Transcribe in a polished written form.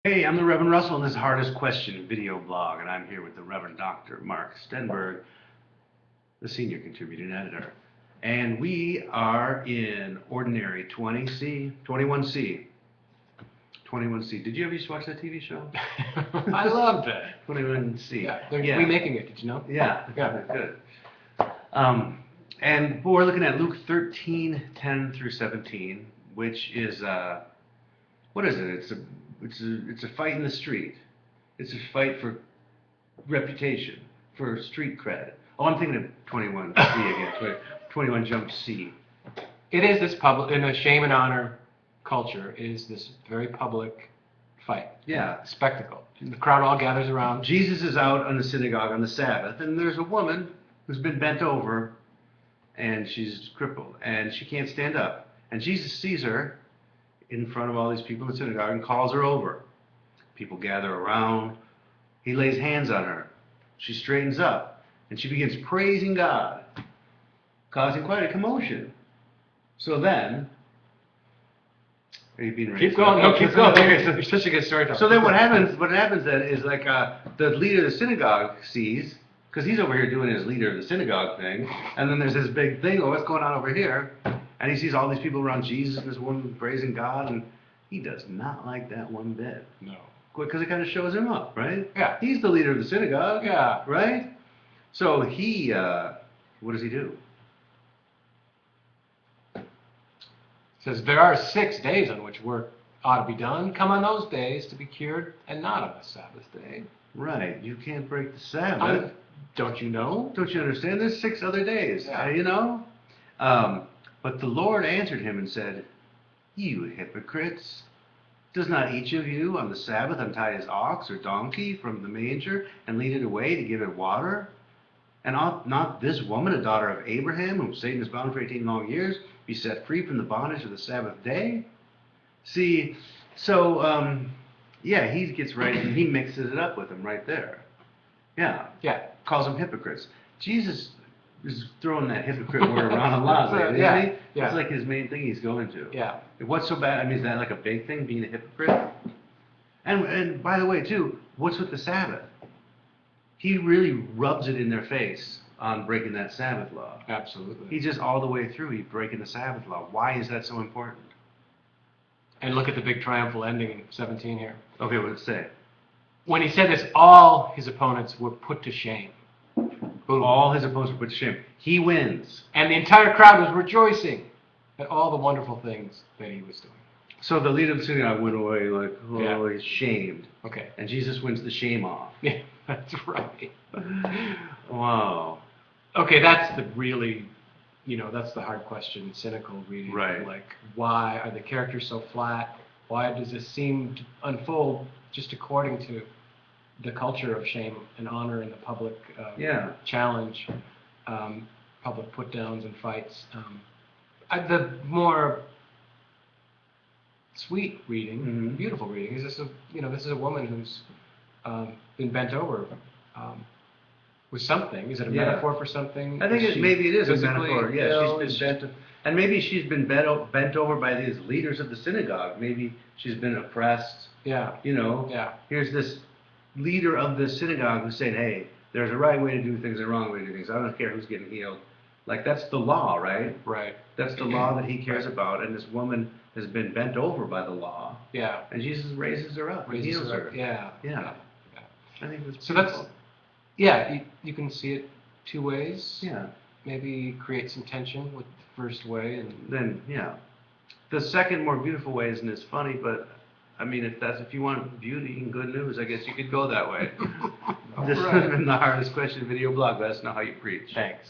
Hey, I'm the Reverend Russell, and this is Hardest Question video blog, and I'm here with the Reverend Dr. Mark Stenberg, the senior contributor and editor. And we are in Ordinary 20C, 21C. 21C. Did you ever used to watch that TV show? I loved it. 21C. Yeah, they're remaking it, did you know? Yeah, good. And we're looking at Luke 13:10 through 17, which is, what is it? It's a fight in the street. It's a fight for reputation, for street cred. Oh, I'm thinking of 21C again. 21 Jump C. It is this public, in a shame and honor culture, is this very public fight. Yeah. Spectacle. The crowd all gathers around. Jesus is out in the synagogue on the Sabbath, and there's a woman who's been bent over, and she's crippled, and she can't stand up. And Jesus sees her in front of all these people in the synagogue and calls her over. People gather around. He lays hands on her. She straightens up, and she begins praising God, causing quite a commotion. So then, are you being Keep going. No, keep going. You're such a good storyteller. So then what happens then is like the leader of the synagogue sees, because he's over here doing his leader of the synagogue thing, and then there's this big thing, oh, what's going on over here? And he sees all these people around Jesus and this woman praising God, and he does not like that one bit. No. Because it kind of shows him up, right? Yeah. He's the leader of the synagogue. Yeah. Right? So he, what does he do? It says, there are 6 days on which work ought to be done. Come on those days to be cured, and not on the Sabbath day. Right. You can't break the Sabbath. Don't you know? Don't you understand? There's 6 other days, Yeah. you know? But the Lord answered him and said, You hypocrites! Does not each of you on the Sabbath untie his ox or donkey from the manger and lead it away to give it water? And ought not this woman, a daughter of Abraham, whom Satan has bound for 18 long years, be set free from the bondage of the Sabbath day? See, so, yeah, he gets right, and he mixes it up with them right there. Yeah. Yeah. Calls them hypocrites. Jesus is throwing that hypocrite word around a lot lately, Yeah. isn't he? Yeah. It's like his main thing he's going to. Yeah. What's so bad? I mean, is that like a big thing, being a hypocrite? And by the way, too, what's with the Sabbath? He really rubs it in their face on breaking that Sabbath law. Absolutely. He just all the way through, he's breaking the Sabbath law. Why is that so important? And look at the big triumphal ending in 17 here. Okay, what does it say? When he said this, all his opponents were put to shame. Boom. All his opponents were put to shame. He wins. And the entire crowd was rejoicing at all the wonderful things that he was doing. So the leader of the synagogue went away like, oh, Yeah. he's shamed. Okay. And Jesus wins the shame off. Yeah, that's right. Wow. Okay, that's the really, that's the hard question, cynical reading. Right. Like, why are the characters so flat? Why does this seem to unfold just according to the culture of shame and honor and the public challenge, public put-downs and fights? The more sweet reading, beautiful reading, is this is a woman who's been bent over with something. Is it a metaphor for something? I think maybe it is a metaphor. Yeah, she's been bent. And maybe she's been bent over by these leaders of the synagogue. Maybe she's been oppressed. Yeah. Yeah. Here's this leader of the synagogue who's saying, hey, there's a right way to do things and a wrong way to do things. I don't care who's getting healed. Like, that's the law, right? Right. That's the law that he cares about. And this woman has been bent over by the law. Yeah. And Jesus raises her up and heals her. Yeah. I think that's so beautiful. You can see it 2 ways. Yeah. Maybe create some tension with the first way, and then the second more beautiful way isn't as funny, but I mean, if you want beauty and good news, I guess you could go that way. This has been the Hardest Question video blog. Let us know how you preach. Thanks.